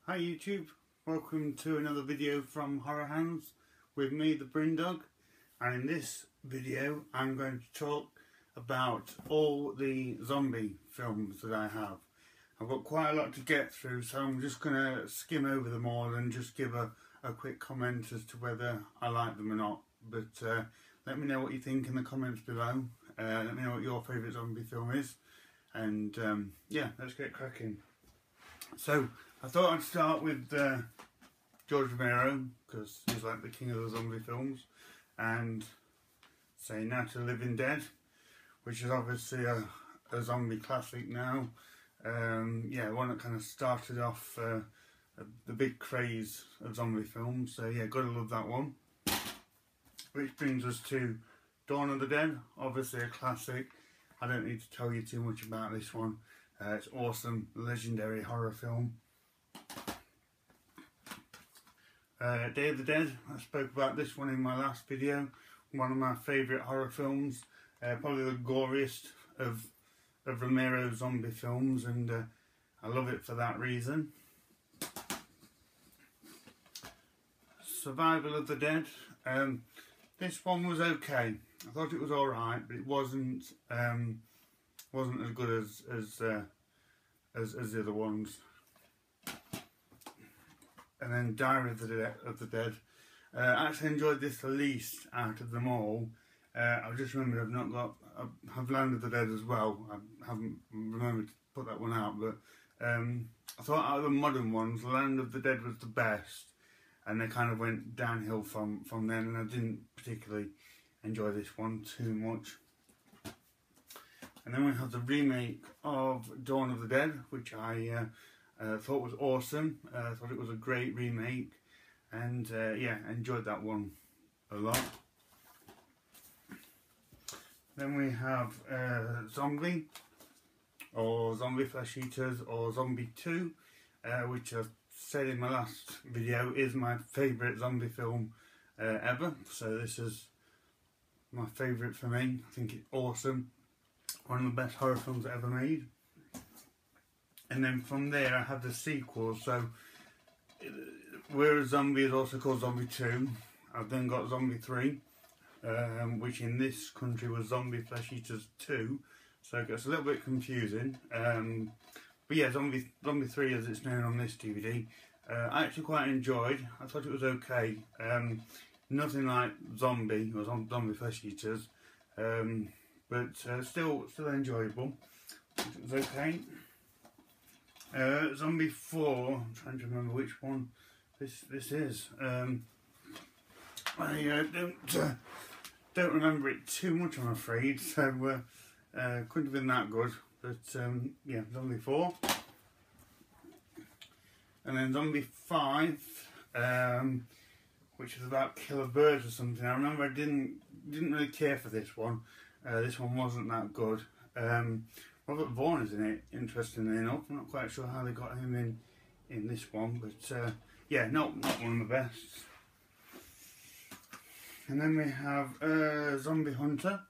Hi YouTube, welcome to another video from Horror Hands with me, the Brindog, and in this video I'm going to talk about all the zombie films that I have. I've got quite a lot to get through, so I'm just going to skim over them all and just give a quick comment as to whether I like them or not. But let me know what you think in the comments below. Let me know what your favourite zombie film is, and yeah, let's get cracking. So I thought I'd start with George Romero, because he's like the king of the zombie films, and say Night of the Living Dead, which is obviously a zombie classic now. Yeah, one that kind of started off the big craze of zombie films, so yeah, gotta love that one. Which brings us to Dawn of the Dead, obviously a classic. I don't need to tell you too much about this one. It's awesome, legendary horror film. Day of the Dead, I spoke about this one in my last video. One of my favourite horror films, probably the goriest of Romero's zombie films, and I love it for that reason. Survival of the Dead, this one was okay. I thought it was alright, but it wasn't as good as the other ones. And then Diary of the Dead. I actually enjoyed this the least out of them all. I've just remembered I've Land of the Dead as well. I haven't remembered to put that one out, but I thought out of the modern ones, Land of the Dead was the best, and they kind of went downhill from then, and I didn't particularly enjoy this one too much. And then we have the remake of Dawn of the Dead, which I thought was awesome. I thought it was a great remake, and yeah, enjoyed that one a lot. Then we have Zombie, or Zombie Flesh Eaters, or Zombie 2, which I've said in my last video is my favourite zombie film ever. So this is my favourite for me. I think it's awesome. One of the best horror films ever made. And then from there I have the sequel. So whereas Zombie is also called Zombie 2, I've then got Zombie 3, which in this country was Zombie Flesh Eaters 2. So it gets a little bit confusing. But yeah, Zombie 3 as it's known on this DVD, I actually quite enjoyed. I thought it was okay. Nothing like Zombie or Zombie Flesh Eaters, but still enjoyable. It was okay. Zombie 4, I'm trying to remember which one this is. I don't remember it too much, I'm afraid, so couldn't have been that good. But yeah, Zombie 4. And then Zombie 5, which is about killer birds or something. I remember I didn't really care for this one. This one wasn't that good. Robert Vaughn is in it, interestingly enough. I'm not quite sure how they got him in this one, but yeah, not one of the best. And then we have Zombie Hunter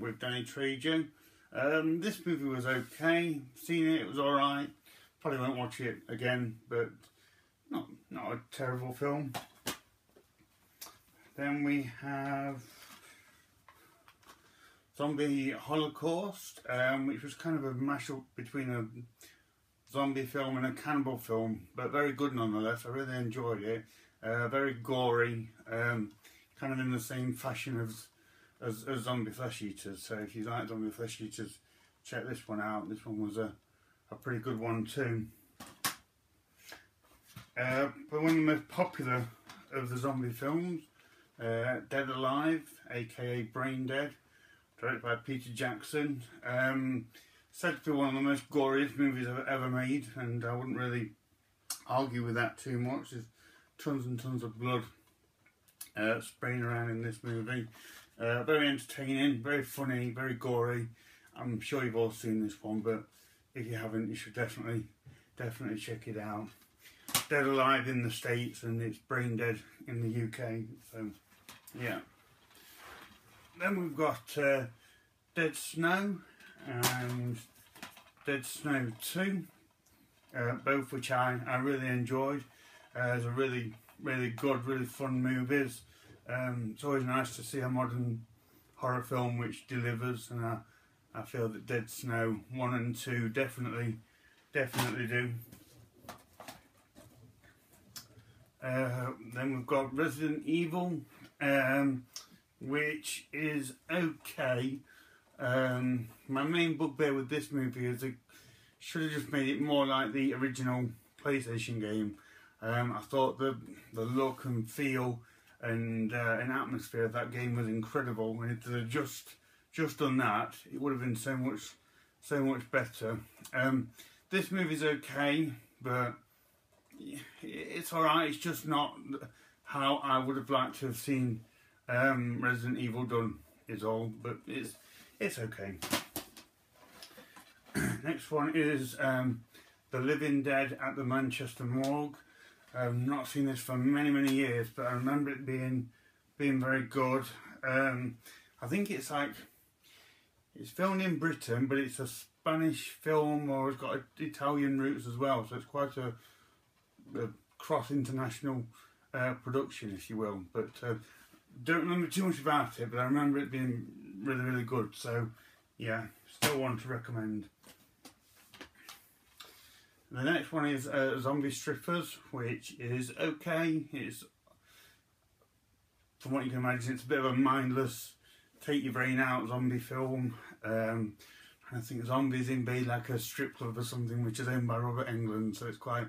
with Danny Trejo. This movie was okay. Seen it, it was alright. Probably won't watch it again, but not a terrible film. Then we have Zombie Holocaust, which was kind of a mashup between a zombie film and a cannibal film, but very good nonetheless. I really enjoyed it. Very gory, kind of in the same fashion as Zombie Flesh Eaters. So if you like Zombie Flesh Eaters, check this one out. This one was a pretty good one too. But one of the most popular of the zombie films, Dead Alive, aka Brain Dead, directed by Peter Jackson. Said to be one of the most goriest movies I've ever made, and I wouldn't really argue with that too much. There's tons and tons of blood spraying around in this movie. Very entertaining, very funny, very gory. I'm sure you've all seen this one, but if you haven't, you should definitely check it out. Dead Alive in the States, and it's Brain Dead in the UK. So yeah. Then we've got Dead Snow and Dead Snow 2. both which I really enjoyed. It's a really good, really fun movies. It's always nice to see a modern horror film which delivers, and I feel that Dead Snow 1 and 2 definitely do. Then we've got Resident Evil, which is okay. My main bugbear with this movie is it should have just made it more like the original PlayStation game. I thought the look and feel and atmosphere of that game was incredible, and if they had just done that, it would have been so much better. This movie's okay, but it's alright. It's just not how I would have liked to have seen Resident Evil done, is all, but it's okay. Next one is The Living Dead at the Manchester Morgue. I've not seen this for many years, but I remember it being very good. I think it's filmed in Britain, but it's a Spanish film, or it's got Italian roots as well, so it's quite a cross-international production, if you will. But don't remember too much about it, but I remember it being really good, so yeah, still one to recommend. The next one is Zombie Strippers, which is okay. It's, from what you can imagine, it's a bit of a mindless, take your brain out zombie film. I think Zombies in Bay like a strip club or something, which is owned by Robert Englund, so it's quite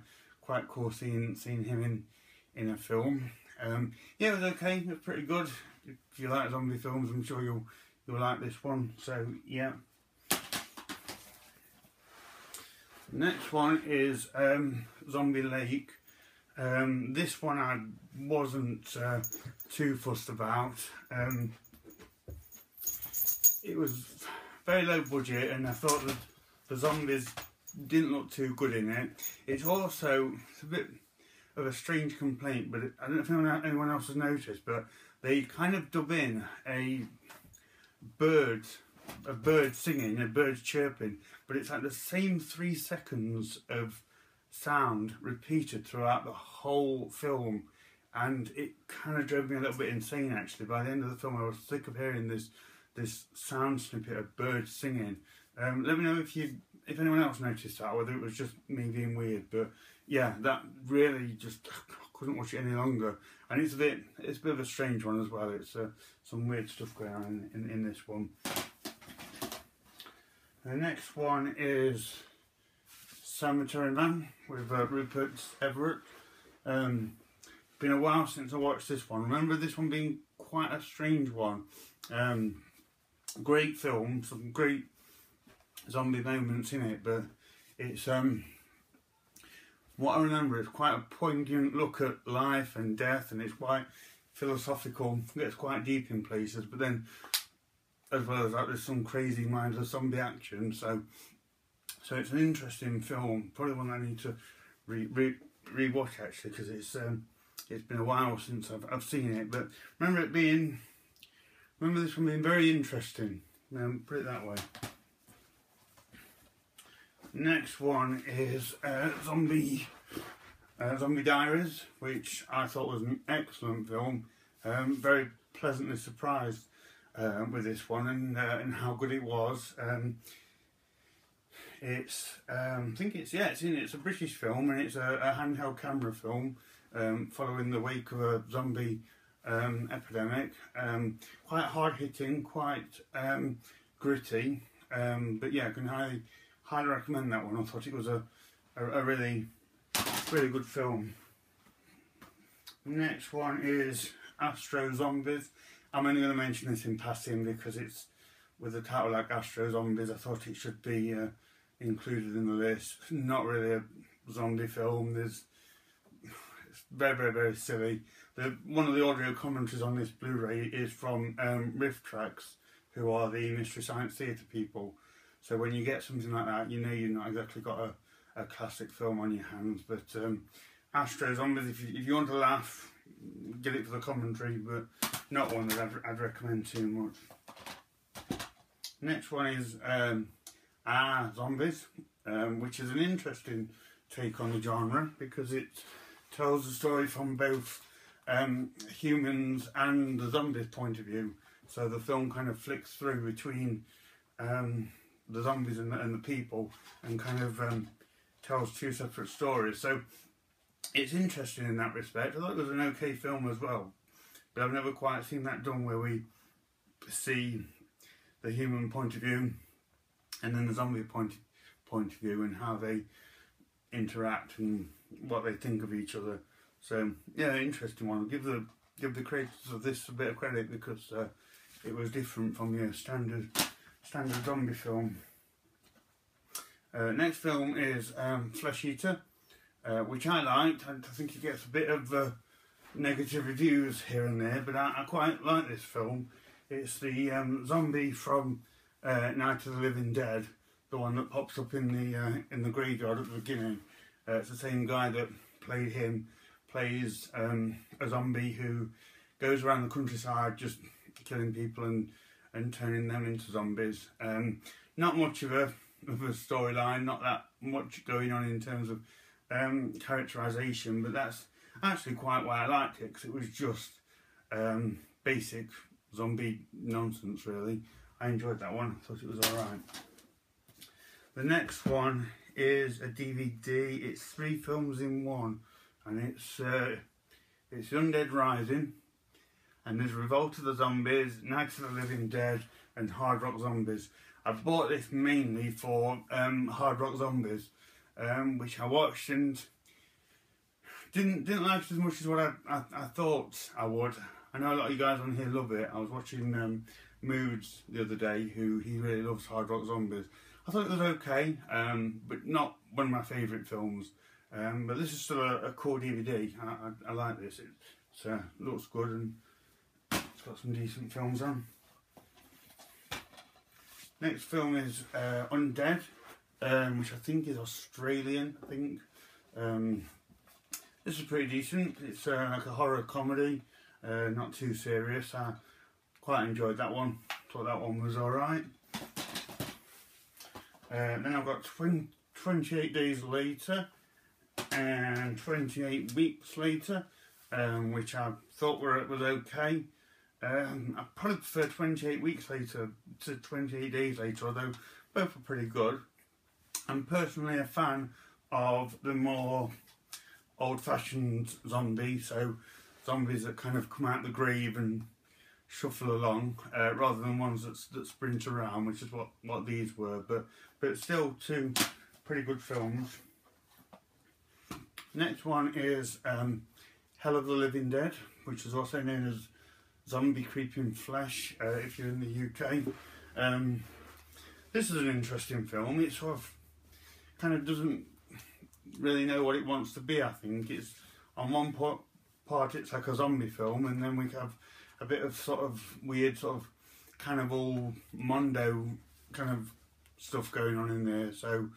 cool seeing him in a film. Yeah, it was okay. It was pretty good. If you like zombie films, I'm sure you'll like this one. So yeah. Next one is Zombie Lake. This one I wasn't too fussed about. It was very low budget, and I thought that the zombies didn't look too good in it. It's a bit of a strange complaint, but I don't know if anyone else has noticed, but they kind of dub in a bird singing, a bird chirping, but it's like the same 3 seconds of sound repeated throughout the whole film, and it kind of drove me a little bit insane actually. By the end of the film I was sick of hearing this sound snippet of birds singing. Let me know if anyone else noticed that, whether it was just me being weird, but yeah, that really just, I couldn't watch it any longer. And it's a bit of a strange one as well. It's some weird stuff going on in this one. The next one is Cemetery Man with Rupert Everett. Been a while since I watched this one. Remember this one being quite a strange one. Great film, some great zombie moments in it, but it's what I remember is quite a poignant look at life and death, and it's quite philosophical, gets quite deep in places, but then as well as that there's some crazy mindless zombie action, so it's an interesting film, probably one I need to re-watch actually, because it's been a while since I've seen it, but remember this one being very interesting, put it that way. Next one is Zombie Diaries, which I thought was an excellent film. Very pleasantly surprised with this one and how good it was. It's a British film, and it's a handheld camera film following the wake of a zombie epidemic. Quite hard hitting, quite gritty, but yeah, I can highly recommend that one. I thought it was a really good film. Next one is Astro Zombies. I'm only going to mention this in passing because it's with a title like Astro Zombies. I thought it should be included in the list. Not really a zombie film. It's very silly. One of the audio commentaries on this Blu-ray is from Riff Tracks, who are the Mystery Science Theatre people. So when you get something like that, you know you've not exactly got a classic film on your hands. But Astro Zombies, if you want to laugh, get it for the commentary, but not one that I'd recommend too much. Next one is Zombies, which is an interesting take on the genre, because it tells the story from both humans and the zombies' point of view. So the film kind of flicks through between the zombies and the people, and kind of tells two separate stories. So it's interesting in that respect. I thought it was an okay film as well, but I've never quite seen that done where we see the human point of view and then the zombie point of view, and how they interact and what they think of each other. So yeah, interesting one. Give the creators of this a bit of credit, because it was different from your standard zombie film. Next film is Flesh Eater, which I liked. I think it gets a bit of negative reviews here and there, but I quite like this film. It's the zombie from Night of the Living Dead, the one that pops up in the graveyard at the beginning. It's the same guy that played him, plays a zombie who goes around the countryside just killing people and turning them into zombies. Not much of a storyline, not that much going on in terms of characterisation, but that's actually quite why I liked it, because it was just basic zombie nonsense, really. I enjoyed that one. I thought it was alright. The next one is a DVD. It's 3 films in one, and it's Undead Rising, and there's Revolt of the Zombies, Night of the Living Dead, and Hard Rock Zombies. I bought this mainly for Hard Rock Zombies, which I watched and didn't like it as much as what I thought I would. I know a lot of you guys on here love it. I was watching Moods the other day, who he really loves Hard Rock Zombies. I thought it was okay, but not one of my favourite films. But this is still a cool DVD. I like this. It looks good, and it's got some decent films on. Next film is Undead, which I think is Australian. I think this is pretty decent. It's like a horror comedy, not too serious. I quite enjoyed that one. Thought that one was alright. Then I've got 28 Days Later and 28 Weeks Later, which I thought was okay. I probably prefer 28 Weeks Later to 28 Days Later, although both are pretty good. I'm personally a fan of the more old-fashioned zombies, so zombies that kind of come out of the grave and shuffle along, rather than ones that sprint around, which is what these were. But still, 2 pretty good films. Next one is Hell of the Living Dead, which is also known as Zombie Creeping Flesh, if you're in the UK. This is an interesting film. It sort of kind of doesn't really know what it wants to be, I think. It's on one part it's like a zombie film, and then we have a bit of sort of weird sort of cannibal mondo kind of stuff going on in there. So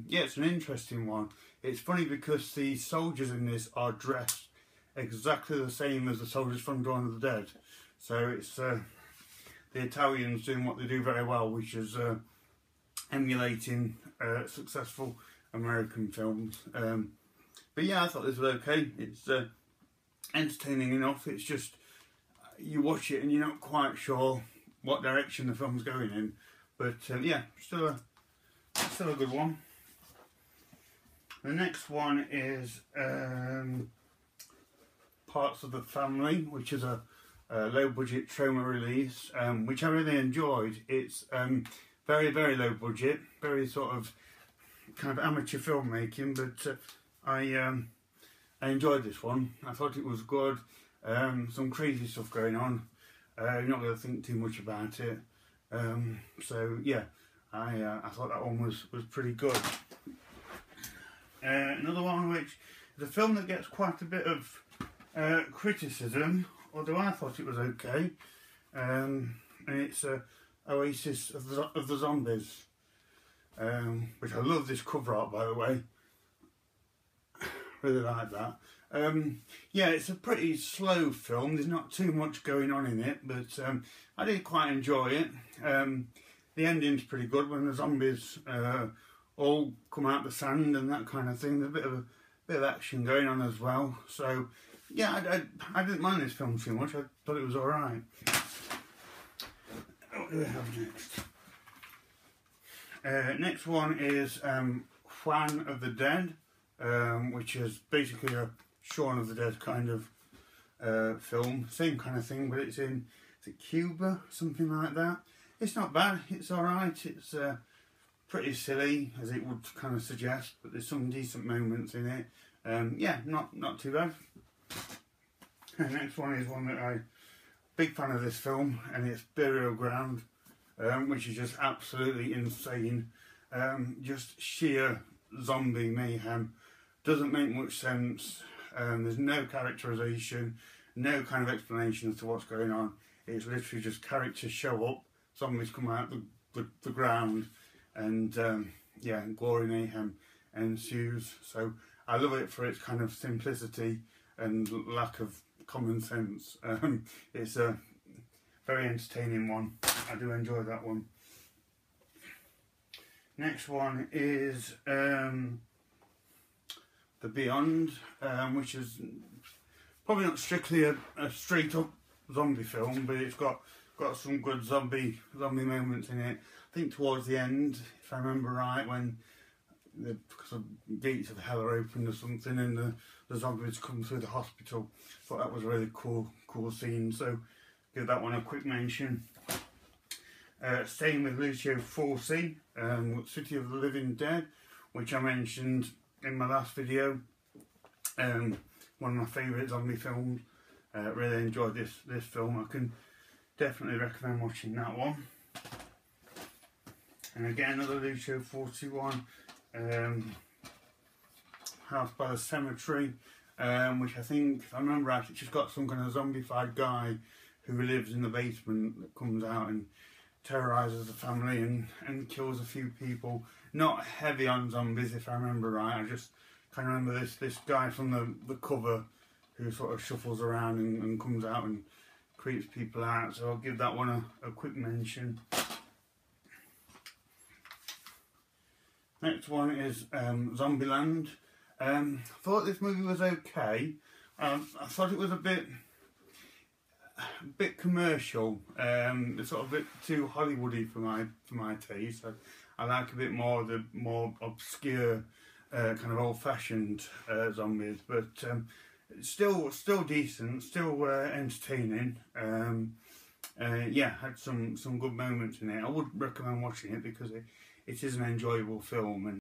yeah, it's an interesting one. It's funny because the soldiers in this are dressed exactly the same as the soldiers from Dawn of the Dead. So it's the Italians doing what they do very well, which is emulating successful American films. But yeah, I thought this was okay. It's entertaining enough. It's just you watch it and you're not quite sure what direction the film's going in. But yeah, still a good one. The next one is Parts of the Family, which is a low-budget trauma release, which I really enjoyed. It's very, very low budget, very sort of kind of amateur filmmaking, but I enjoyed this one. I thought it was good. Some crazy stuff going on. You're not going to think too much about it. So yeah, I thought that one was pretty good. Another one which is a film that gets quite a bit of criticism, although I thought it was okay, and it's Oasis of the Zombies, which I love this cover art, by the way. Really like that. Yeah, it's a pretty slow film. There's not too much going on in it, but I did quite enjoy it. The ending's pretty good when the zombies all come out the sand and that kind of thing. There's a bit of action going on as well. So yeah, I didn't mind this film too much. I thought it was alright. What do we have next? Next one is Juan of the Dead, which is basically a Shaun of the Dead kind of film. Same kind of thing, but it's in, is it Cuba? Something like that. It's not bad, it's alright. It's pretty silly, as it would kind of suggest, but there's some decent moments in it. Yeah, not too bad. The next one is one that big fan of this film, and it's Burial Ground, which is just absolutely insane. Just sheer zombie mayhem. Doesn't make much sense. There's no characterization, no kind of explanation as to what's going on. It's literally just characters show up, zombies come out the ground, and yeah, gory mayhem ensues. So I love it for its kind of simplicity and lack of common sense. It's a very entertaining one. I do enjoy that one. Next one is The Beyond, which is probably not strictly a straight up zombie film, but it's got some good zombie moments in it. I think towards the end, if I remember right, when the gates of hell are opened or something, and the zombies come through the hospital. I thought that was a really cool scene, so give that one a quick mention. Staying with Lucio Fulci, City of the Living Dead, which I mentioned in my last video. One of my favourite zombie films. Really enjoyed this film. I can definitely recommend watching that one. And again, another Lucio Fulci one. House by the Cemetery, which I think, if I remember right, it's just got some kind of zombified guy who lives in the basement that comes out and terrorises the family and kills a few people. Not heavy on zombies, if I remember right. I just kind of remember this guy from the cover who sort of shuffles around and comes out and creeps people out. So I'll give that one a quick mention. Next one is Zombieland. I thought this movie was okay. I thought it was a bit commercial. It's sort of a bit too Hollywoody for my taste. I like a bit more the more obscure, kind of old-fashioned zombies, but still decent, still entertaining. Yeah, had some good moments in it. I would recommend watching it because it is an enjoyable film. And